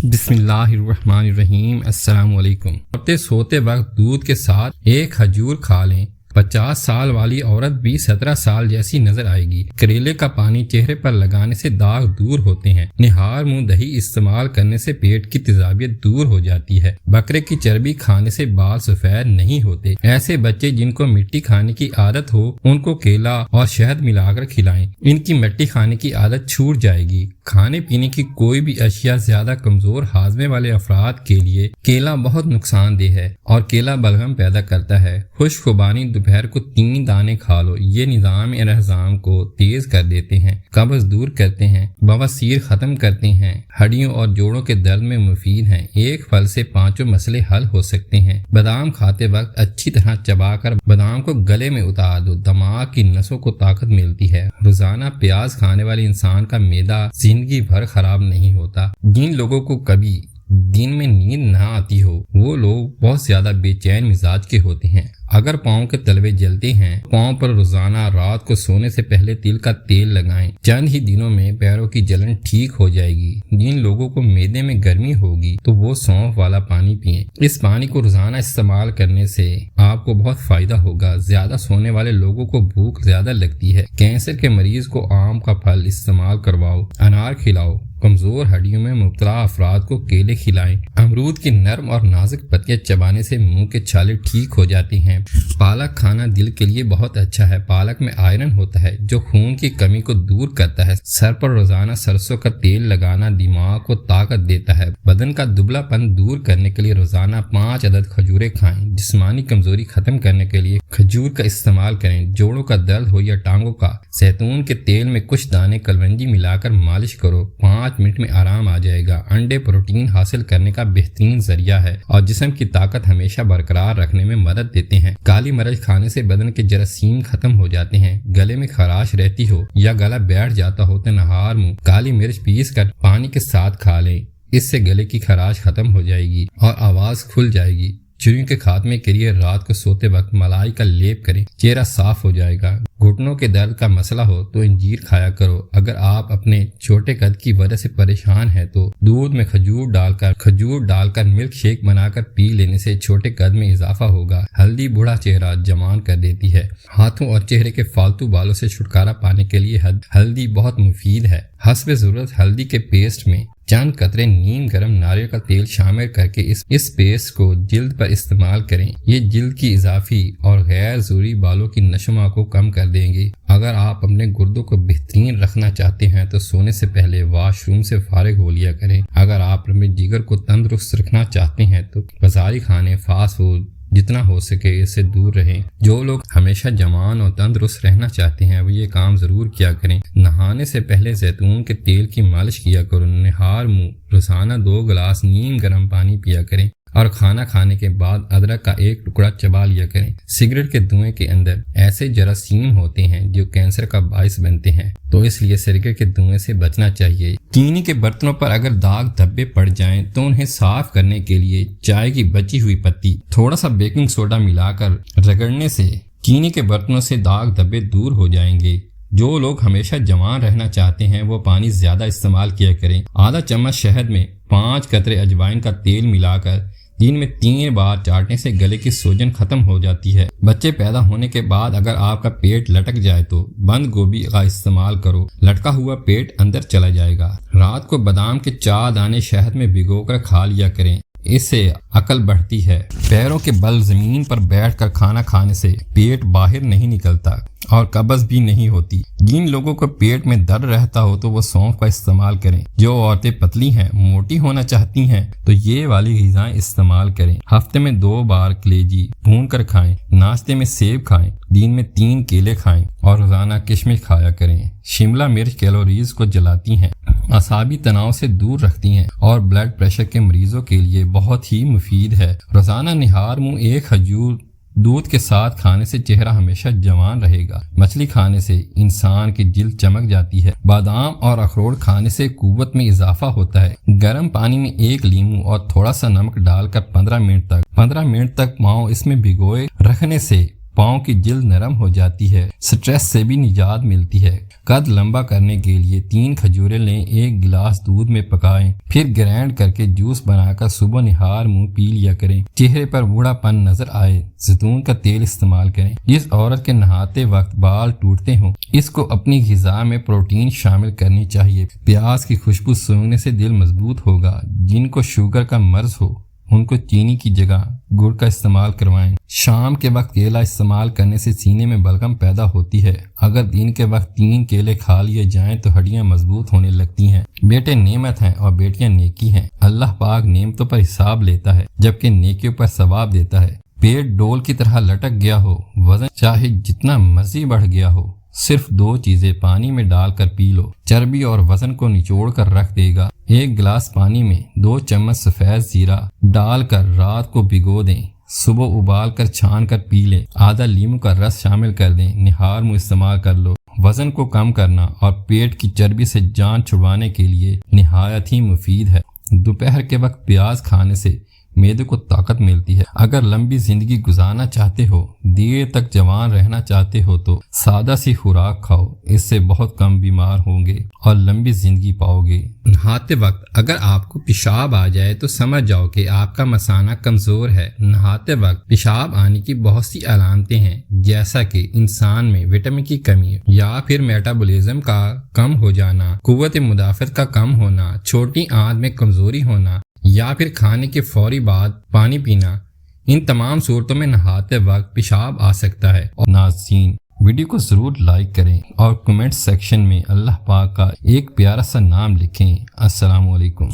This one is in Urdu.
بسم اللہ الرحمن الرحیم۔ السلام علیکم۔ سوتے وقت دودھ کے ساتھ ایک کھجور کھا لیں۔ 50 سال والی عورت بھی 17 سال جیسی نظر آئے گی۔ کریلے کا پانی چہرے پر لگانے سے داغ دور ہوتے ہیں۔ نہار منہ دہی استعمال کرنے سے پیٹ کی تیزابیت دور ہو جاتی ہے۔ بکرے کی چربی کھانے سے بال سفید نہیں ہوتے۔ ایسے بچے جن کو مٹی کھانے کی عادت ہو ان کو کیلا اور شہد ملا کر کھلائیں۔ ان کی مٹی کھانے کی عادت چھوٹ جائے گی۔ کھانے پینے کی کوئی بھی اشیاء زیادہ کمزور ہاضمے والے افراد کے لیے کیلا بہت نقصان دہ ہے اور کیلا بلغم پیدا کرتا ہے۔ خشک خوبانی دوپہر کو 3 دانے کھا لو۔ یہ نظام انہضام کو تیز کر دیتے ہیں، قبض دور کرتے ہیں، بواسیر ختم کرتے ہیں، ہڈیوں اور جوڑوں کے درد میں مفید ہیں۔ ایک پھل سے 5 مسئلے حل ہو سکتے ہیں۔ بادام کھاتے وقت اچھی طرح چبا کر بادام کو گلے میں اتار دو، دماغ کی نسوں کو طاقت ملتی ہے۔ روزانہ پیاز کھانے والے انسان کا معدہ زندگی بھر خراب نہیں ہوتا۔ جن لوگوں کو کبھی دن میں نیند نہ آتی ہو وہ لوگ بہت زیادہ بے چین مزاج کے ہوتے ہیں۔ اگر پاؤں کے تلوے جلتے ہیں، پاؤں پر روزانہ رات کو سونے سے پہلے تل کا تیل لگائیں۔ چند ہی دنوں میں پیروں کی جلن ٹھیک ہو جائے گی۔ جن لوگوں کو معدے میں گرمی ہوگی تو وہ سونف والا پانی پئیں۔ اس پانی کو روزانہ استعمال کرنے سے آپ کو بہت فائدہ ہوگا۔ زیادہ سونے والے لوگوں کو بھوک زیادہ لگتی ہے۔ کینسر کے مریض کو آم کا پھل استعمال کرواؤ، انار کھلاؤ۔ کمزور ہڈیوں میں مبتلا افراد کو کیلے کھلائیں۔ امرود کی نرم اور نازک پتیاں چبانے سے منہ کے چھالے ٹھیک ہو جاتے ہیں۔ پالک کھانا دل کے لیے بہت اچھا ہے۔ پالک میں آئرن ہوتا ہے جو خون کی کمی کو دور کرتا ہے۔ سر پر روزانہ سرسوں کا تیل لگانا دماغ کو طاقت دیتا ہے۔ بدن کا دبلا پن دور کرنے کے لیے روزانہ 5 عدد کھجوریں کھائیں۔ جسمانی کمزوری ختم کرنے کے لیے کھجور کا استعمال کریں۔ جوڑوں کا درد ہو یا ٹانگوں کا، زیتون کے تیل میں کچھ دانے کلونجی ملا کر مالش کرو، 5 منٹ میں آرام آ جائے گا۔ انڈے پروٹین حاصل کرنے کا بہترین ذریعہ ہے اور جسم کی طاقت ہمیشہ برقرار رکھنے میں مدد دیتے ہیں۔ کالی مرچ کھانے سے بدن کے جراثیم ختم ہو جاتے ہیں۔ گلے میں خراش رہتی ہو یا گلا بیٹھ جاتا ہو تو نہار منہ کالی مرچ پیس کر پانی کے ساتھ کھا لیں۔ اس سے گلے کی خراش ختم ہو جائے گی اور آواز کھل جائے گی۔ چریوں کے خاتمے کے لیے رات کو سوتے وقت ملائی کا لیپ کریں، چہرہ صاف ہو جائے گا۔ گھٹنوں کے درد کا مسئلہ ہو تو انجیر کھایا کرو۔ اگر آپ اپنے چھوٹے قد کی وجہ سے پریشان ہیں تو دودھ میں کھجور ڈال کر ملک شیک بنا کر پی لینے سے چھوٹے قد میں اضافہ ہوگا۔ ہلدی بوڑھا چہرہ جوان کر دیتی ہے۔ ہاتھوں اور چہرے کے فالتو بالوں سے چھٹکارا پانے کے لیے ہلدی بہت مفید ہے۔ حسب ضرورت ہلدی کے پیسٹ میں چند قطرے نیم گرم ناریل کا تیل شامل کر کے اس پیسٹ کو جلد پر استعمال کریں۔ یہ جلد کی اضافی اور غیر ضروری بالوں کی نشوما کو کم کر دیں گے۔ اگر آپ اپنے گردوں کو بہترین رکھنا چاہتے ہیں تو سونے سے پہلے واش روم سے فارغ ہو لیا کریں۔ اگر آپ اپنے جگر کو تندرست رکھنا چاہتے ہیں تو بازاری کھانے، فاسٹ فوڈ جتنا ہو سکے اس سے دور رہیں۔ جو لوگ ہمیشہ جوان اور تندرست رہنا چاہتے ہیں وہ یہ کام ضرور کیا کریں۔ نہانے سے پہلے زیتون کے تیل کی مالش کیا کرو۔ نہار منہ روزانہ 2 گلاس نیم گرم پانی پیا کریں اور کھانا کھانے کے بعد ادرک کا 1 ٹکڑا چبا لیا کریں۔ سگریٹ کے دھوئیں کے اندر ایسے جراثیم ہوتے ہیں جو کینسر کا باعث بنتے ہیں، تو اس لیے سگریٹ کے دھوئیں سے بچنا چاہیے۔ چینی کے برتنوں پر اگر داغ دھبے پڑ جائیں تو انہیں صاف کرنے کے لیے چائے کی بچی ہوئی پتی تھوڑا سا بیکنگ سوڈا ملا کر رگڑنے سے چینی کے برتنوں سے داغ دھبے دور ہو جائیں گے۔ جو لوگ ہمیشہ جوان رہنا چاہتے ہیں وہ پانی زیادہ استعمال کیا کریں۔ آدھا چمچ شہد میں 5 قطرے اجوائن کا تیل ملا کر دن میں 3 بار چاٹنے سے گلے کی سوجن ختم ہو جاتی ہے۔ بچے پیدا ہونے کے بعد اگر آپ کا پیٹ لٹک جائے تو بند گوبھی کا استعمال کرو، لٹکا ہوا پیٹ اندر چلا جائے گا۔ رات کو بادام کے 4 دانے شہد میں بھگو کر کھا لیا کریں، اس سے عقل بڑھتی ہے۔ پیروں کے بل زمین پر بیٹھ کر کھانا کھانے سے پیٹ باہر نہیں نکلتا اور قبض بھی نہیں ہوتی۔ جن لوگوں کو پیٹ میں درد رہتا ہو تو وہ سونف کا استعمال کریں۔ جو عورتیں پتلی ہیں، موٹی ہونا چاہتی ہیں تو یہ والی غذائیں استعمال کریں۔ ہفتے میں 2 بار کلیجی بھون کر کھائیں۔ ناشتے میں سیب کھائیں، دن میں 3 کیلے کھائیں اور روزانہ کشمش کھایا کریں۔ شملہ مرچ کیلوریز کو جلاتی ہیں، اعصابی تناؤ سے دور رکھتی ہیں اور بلڈ پریشر کے مریضوں کے لیے بہت ہی مفید ہے۔ روزانہ نہار منہ 1 کھجور دودھ کے ساتھ کھانے سے چہرہ ہمیشہ جوان رہے گا۔ مچھلی کھانے سے انسان کی جلد چمک جاتی ہے۔ بادام اور اخروٹ کھانے سے قوت میں اضافہ ہوتا ہے۔ گرم پانی میں 1 لیمو اور تھوڑا سا نمک ڈال کر 15 منٹ تک پاؤں اس میں بھگوئے رکھنے سے پاؤں کی جلد نرم ہو جاتی ہے، سٹریس سے بھی نجات ملتی ہے۔ قد لمبا کرنے کے لیے 3 کھجوریں لیں، 1 گلاس دودھ میں پکائیں، پھر گرینڈ کر کے جوس بنا کر صبح نہار منہ پی لیا کریں۔ چہرے پر بوڑھا پن نظر آئے، زیتون کا تیل استعمال کریں۔ جس عورت کے نہاتے وقت بال ٹوٹتے ہوں، اس کو اپنی غذا میں پروٹین شامل کرنی چاہیے۔ پیاز کی خوشبو سونگنے سے دل مضبوط ہوگا۔ جن کو شوگر کا مرض ہو ان کو چینی کی جگہ گڑ کا استعمال کروائیں۔ شام کے وقت کیلا استعمال کرنے سے سینے میں بلغم پیدا ہوتی ہے۔ اگر دن کے وقت 3 کیلے کھا لیے جائیں تو ہڈیاں مضبوط ہونے لگتی ہیں۔ بیٹے نعمت ہیں اور بیٹیاں نیکی ہیں۔ اللہ پاک نعمتوں پر حساب لیتا ہے جبکہ نیکیوں پر ثواب دیتا ہے۔ پیٹ ڈول کی طرح لٹک گیا ہو، وزن چاہے جتنا مرضی بڑھ گیا ہو، صرف 2 چیزیں پانی میں ڈال کر پی لو، چربی اور وزن کو نچوڑ کر رکھ دے گا۔ 1 گلاس پانی میں 2 چمچ سفید زیرہ ڈال کر رات کو بھگو دیں، صبح ابال کر چھان کر پی لیں۔ آدھا لیمو کا رس شامل کر دیں، نہار منہ استعمال کر لو۔ وزن کو کم کرنا اور پیٹ کی چربی سے جان چھڑوانے کے لیے نہایت ہی مفید ہے۔ دوپہر کے وقت پیاز کھانے سے معدے کو طاقت ملتی ہے۔ اگر لمبی زندگی گزارنا چاہتے ہو، دیر تک جوان رہنا چاہتے ہو تو سادہ سی خوراک کھاؤ، اس سے بہت کم بیمار ہوں گے اور لمبی زندگی پاؤ گے۔ نہاتے وقت اگر آپ کو پیشاب آ جائے تو سمجھ جاؤ کہ آپ کا مثانہ کمزور ہے۔ نہاتے وقت پیشاب آنے کی بہت سی علامتیں ہیں، جیسا کہ انسان میں وٹامن کی کمی یا پھر میٹابولزم کا کم ہو جانا، قوت مدافعت کا کم ہونا، چھوٹی آنت میں کمزوری ہونا یا پھر کھانے کے فوری بعد پانی پینا۔ ان تمام صورتوں میں نہاتے وقت پیشاب آ سکتا ہے۔ اور ناظرین، ویڈیو کو ضرور لائک کریں اور کمنٹ سیکشن میں اللہ پاک کا ایک پیارا سا نام لکھیں۔ السلام علیکم۔